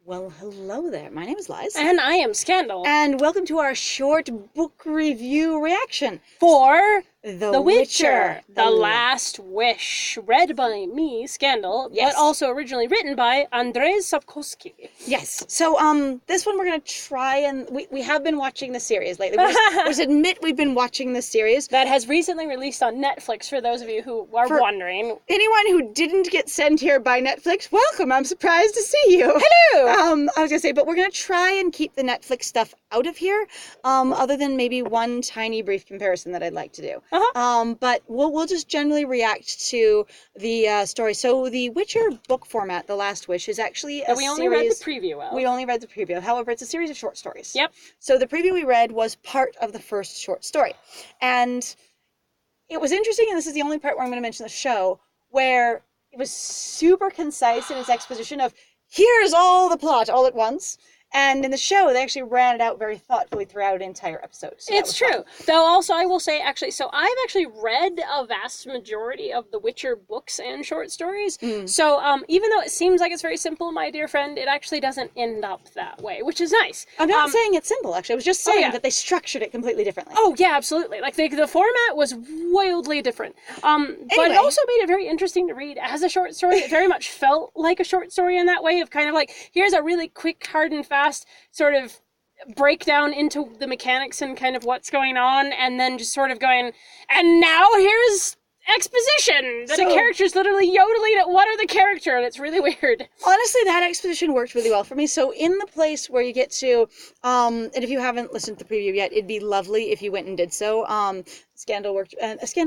Well, hello there. My name is Liz. And I am Scandal. And welcome to our short book review reaction For The Witcher, The The Last Wish, read by me, Scandal, Yes. but also originally written by Andrzej Sapkowski. Yes. So, this one we're going to try and... We have been watching the series lately. We'll just admit we've been watching the series. That has recently released on Netflix, for those of you who are wondering. Anyone who didn't get sent here by Netflix, welcome. I'm surprised to see you. Hello! I was going to say, but we're going to try and keep the Netflix stuff out of here, other than maybe one tiny brief comparison that I'd like to do. But we'll just generally react to the story. So the Witcher book format, The Last Wish, is actually a series... We only read the preview of. We only read the preview. However, it's a series of short stories. Yep. So the preview we read was part of the first short story. And it was interesting, and this is the only part where I'm going to mention the show, where it was super concise in its exposition of, here's all the plot all at once. And in the show, they actually ran it out very thoughtfully throughout an entire episode. So it's true. fun. Though also I will say, actually, so I've actually read a vast majority of the Witcher books and short stories. So even though it seems like it's very simple, my dear friend, it actually doesn't end up that way, which is nice. I'm not saying it's simple, actually. I was just saying that they structured it completely differently. Oh, yeah, absolutely. Like, the format was wildly different. But it also made it very interesting to read as a short story. It very much felt like a short story in that way of kind of like, here's a really quick, hard and fast sort of breakdown into the mechanics and kind of what's going on, and then just sort of going, and now here's exposition that a character's literally yodeling at what are the character, and it's really weird. Honestly, that exposition worked really well for me. So in the place where you get to, and if you haven't listened to the preview yet, it'd be lovely if you went and did so. Scandal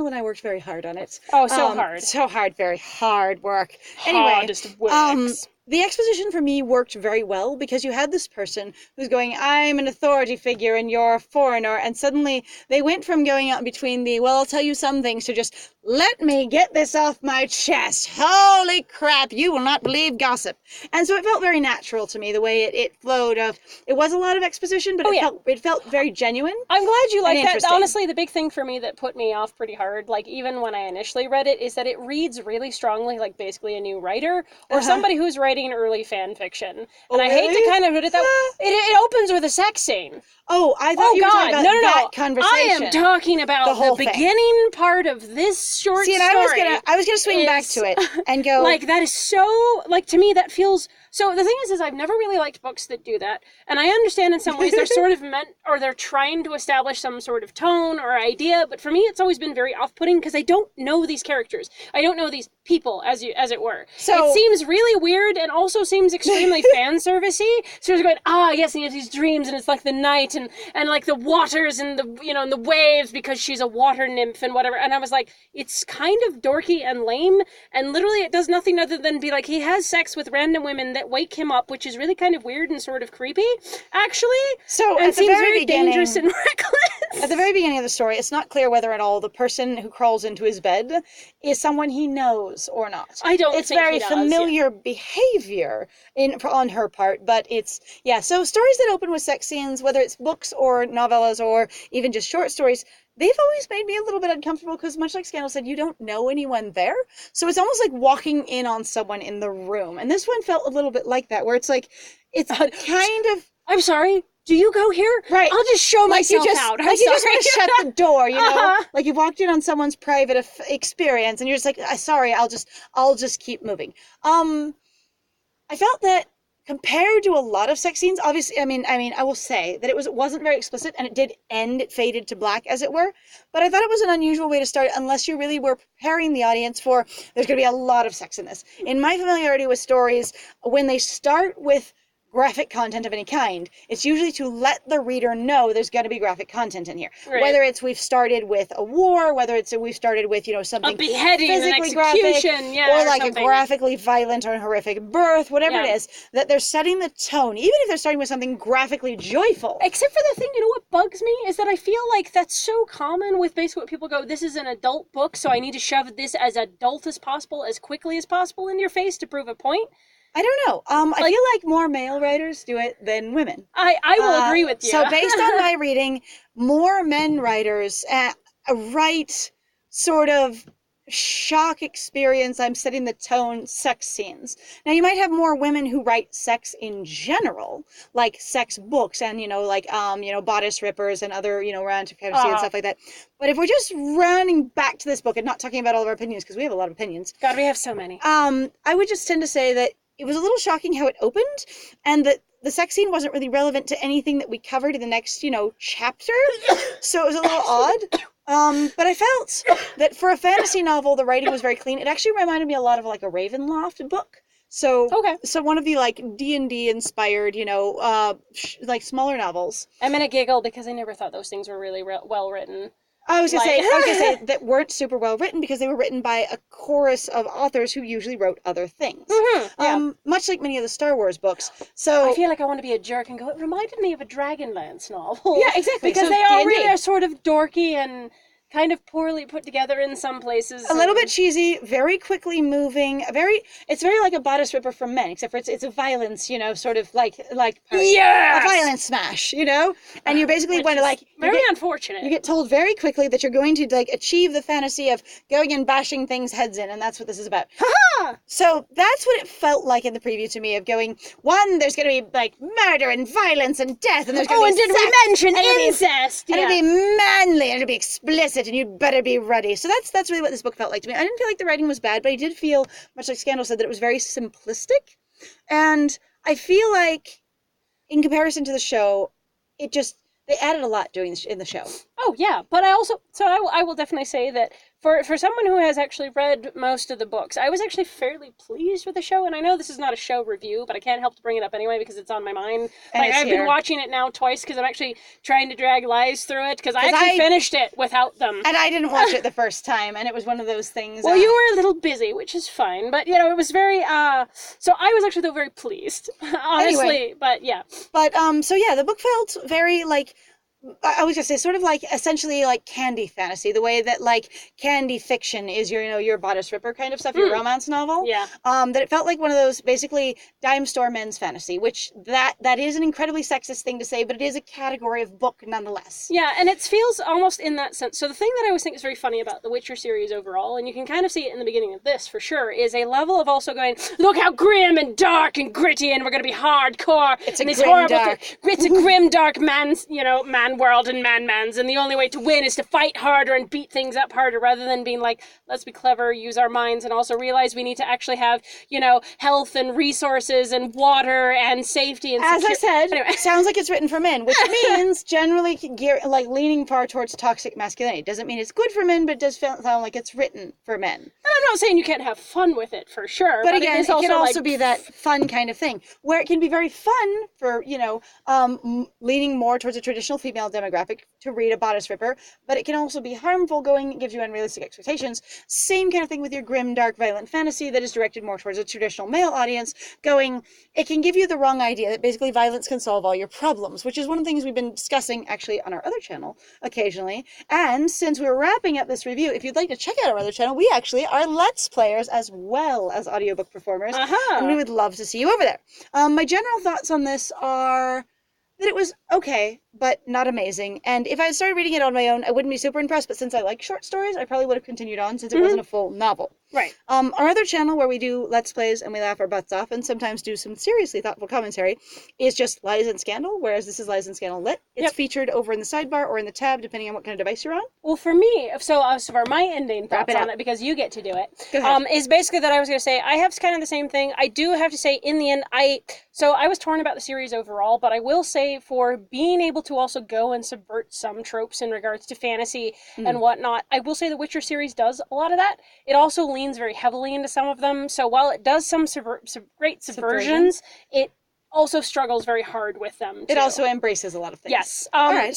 and I worked very hard on it. Oh, so hard. So hard, very hard work. Hardest works. The exposition for me worked very well because you had this person who's going, I'm an authority figure and you're a foreigner, and suddenly they went from going out between the, well, I'll tell you some things, to just, let me get this off my chest. Holy crap, you will not believe gossip. And so it felt very natural to me, the way it flowed of, it was a lot of exposition, but it felt very genuine. I'm glad you like that. Honestly, the big thing for me that put me off pretty hard, like even when I initially read it, is that it reads really strongly like basically a new writer or somebody who's writing early fan fiction. And I hate to kind of put it that way. It opens with a sex scene. Oh, I thought you were talking about that conversation. I am talking about the beginning part of this short story. I was gonna swing back to it and go, like, that is so, like, to me that feels, so the thing is I've never really liked books that do that, and I understand in some ways they're sort of meant, or they're trying to establish some sort of tone or idea, but for me it's always been very off-putting because I don't know these characters. I don't know these people, as it were. So it seems really weird and also seems extremely fan servicey. So it's going, yes, and he has these dreams, and it's like the night and like the waters and and the waves because she's a water nymph and whatever. And I was like, it's kind of dorky and lame, and literally it does nothing other than be like, he has sex with random women that wake him up, which is really kind of weird and sort of creepy, actually. So and it seems very dangerous and reckless. At the very beginning of the story, it's not clear whether at all the person who crawls into his bed is someone he knows or not. I don't think he does. It's very familiar behavior on her part, but it's, so stories that open with sex scenes, whether it's books or novellas or even just short stories, they've always made me a little bit uncomfortable because, much like Scandal said, you don't know anyone there. So it's almost like walking in on someone in the room. And this one felt a little bit like that, where it's like, it's kind of... I'm sorry. Do you go here? Right. I'll just show myself out. You just want to shut the door, Like you've walked in on someone's private experience and you're just like, sorry, I'll just keep moving. I felt that compared to a lot of sex scenes, obviously, I mean, I will say that it wasn't very explicit, and it did end, it faded to black, as it were, but I thought it was an unusual way to start, unless you really were preparing the audience for, there's going to be a lot of sex in this. In my familiarity with stories, when they start with graphic content of any kind, it's usually to let the reader know there's going to be graphic content in here. Right. Whether it's we've started with a war, whether it's we've started with, something a beheading, physically an execution, graphic, or like something. A graphically violent or horrific birth, whatever it is, that they're setting the tone, even if they're starting with something graphically joyful. Except for the thing, what bugs me is that I feel like that's so common with basically what people go, this is an adult book, so I need to shove this as adult as possible, as quickly as possible in your face to prove a point. I don't know. I feel like more male writers do it than women. I will agree with you. So based on my reading, more men writers write sort of shock experience, I'm setting the tone, sex scenes. Now, you might have more women who write sex in general, like sex books and, bodice rippers and other, romantic fantasy and stuff like that. But if we're just running back to this book and not talking about all of our opinions, because we have a lot of opinions. God, we have so many. I would just tend to say that it was a little shocking how it opened, and that the sex scene wasn't really relevant to anything that we covered in the next, chapter. So it was a little odd. But I felt that for a fantasy novel, the writing was very clean. It actually reminded me a lot of like a Ravenloft book. So, so one of the like D&D inspired, like smaller novels. I'm gonna giggle because I never thought those things were really well written. I was gonna say that weren't super well written because they were written by a chorus of authors who usually wrote other things. Much like many of the Star Wars books. So I feel like I want to be a jerk and go, it reminded me of a Dragonlance novel. Yeah, exactly. Because so they all D&D. really are sort of dorky and kind of poorly put together in some places. A little bit cheesy, very quickly moving, it's very like a bodice ripper for men, except for it's a violence, sort of like yes! a violence smash, and you basically want to like very unfortunate. You get told very quickly that you're going to like achieve the fantasy of going and bashing things heads in, and that's what this is about. So that's what it felt like in the preview to me, of going, one, there's going to be like murder and violence and death, and there's going to be and did we mention incest? And it'll be manly, and it'll be explicit, and you'd better be ready. So that's really what this book felt like to me. I didn't feel like the writing was bad, but I did feel, much like Scandal said, that it was very simplistic. And I feel like, in comparison to the show, they added a lot in the show. Oh, yeah. But I will definitely say that for someone who has actually read most of the books, I was actually fairly pleased with the show. And I know this is not a show review, but I can't help to bring it up anyway because it's on my mind. Like, I've been watching it now twice because I'm actually trying to drag Lies through it because I actually finished it without them. And I didn't watch it the first time, and it was one of those things. Well, you were a little busy, which is fine. But, it was very, so I was actually, though, very pleased, honestly. Anyway, but, yeah. But, the book felt very, like, I was gonna say, sort of like essentially like candy fantasy, the way that like candy fiction is your bodice ripper kind of stuff, your romance novel. Yeah. That it felt like one of those basically dime store men's fantasy, which that is an incredibly sexist thing to say, but it is a category of book nonetheless. Yeah, and it feels almost in that sense. So the thing that I always think is very funny about the Witcher series overall, and you can kind of see it in the beginning of this for sure, is a level of also going, look how grim and dark and gritty, and we're going to be hardcore. It's a grim dark. It's a grim dark man world and man-mans, and the only way to win is to fight harder and beat things up harder rather than being like, let's be clever, use our minds, and also realize we need to actually have, health and resources and water and safety and As I said, it sounds like it's written for men, which means generally leaning far towards toxic masculinity. It doesn't mean it's good for men, but it does sound like it's written for men. And I'm not saying you can't have fun with it, for sure. But again, it can also be that fun kind of thing, where it can be very fun for, leaning more towards a traditional female demographic to read a bodice ripper, but it can also be harmful it gives you unrealistic expectations. Same kind of thing with your grim, dark, violent fantasy that is directed more towards a traditional male audience, it can give you the wrong idea that basically violence can solve all your problems, which is one of the things we've been discussing actually on our other channel occasionally. And since we're wrapping up this review, if you'd like to check out our other channel, we actually are Let's Players as well as audiobook performers, and we would love to see you over there. My general thoughts on this are that it was okay, but not amazing. And if I had started reading it on my own, I wouldn't be super impressed. But since I like short stories, I probably would have continued on since it wasn't a full novel. Right. Our other channel where we do Let's Plays and we laugh our butts off and sometimes do some seriously thoughtful commentary is just Lies and Scandal, whereas this is Lies and Scandal Lit. It's featured over in the sidebar or in the tab, depending on what kind of device you're on. Well, for me, so for my ending thoughts on it, because you get to do it, is basically that I was going to say, I have kind of the same thing. I do have to say, in the end, I was torn about the series overall, but I will say for being able to also go and subvert some tropes in regards to fantasy and whatnot, I will say the Witcher series does a lot of that. It also leans very heavily into some of them. So while it does some great subversions, it also struggles very hard with them, too. It also embraces a lot of things. Yes.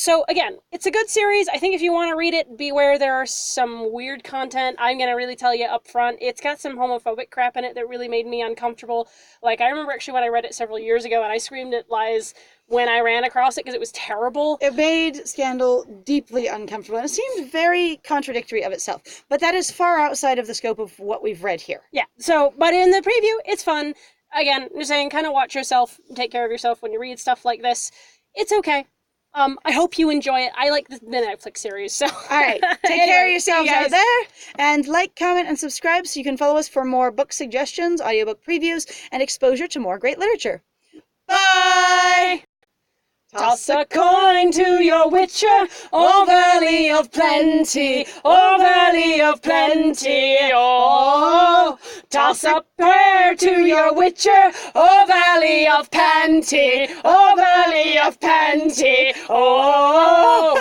So again, it's a good series. I think if you want to read it, beware there are some weird content. I'm going to really tell you up front. It's got some homophobic crap in it that really made me uncomfortable. Like, I remember actually when I read it several years ago and I screamed at Lies when I ran across it because it was terrible. It made Scandal deeply uncomfortable, and it seemed very contradictory of itself. But that is far outside of the scope of what we've read here. Yeah, but in the preview, it's fun. Again, I'm just saying, kind of watch yourself, take care of yourself when you read stuff like this. It's okay. I hope you enjoy it. I like the Netflix series, so. All right. Take care of yourselves out there. And like, comment, and subscribe so you can follow us for more book suggestions, audiobook previews, and exposure to more great literature. Bye! Toss a coin to your witcher, oh valley of plenty, oh valley of plenty, oh. Toss a prayer to your witcher, oh valley of panty, oh valley of panty, oh.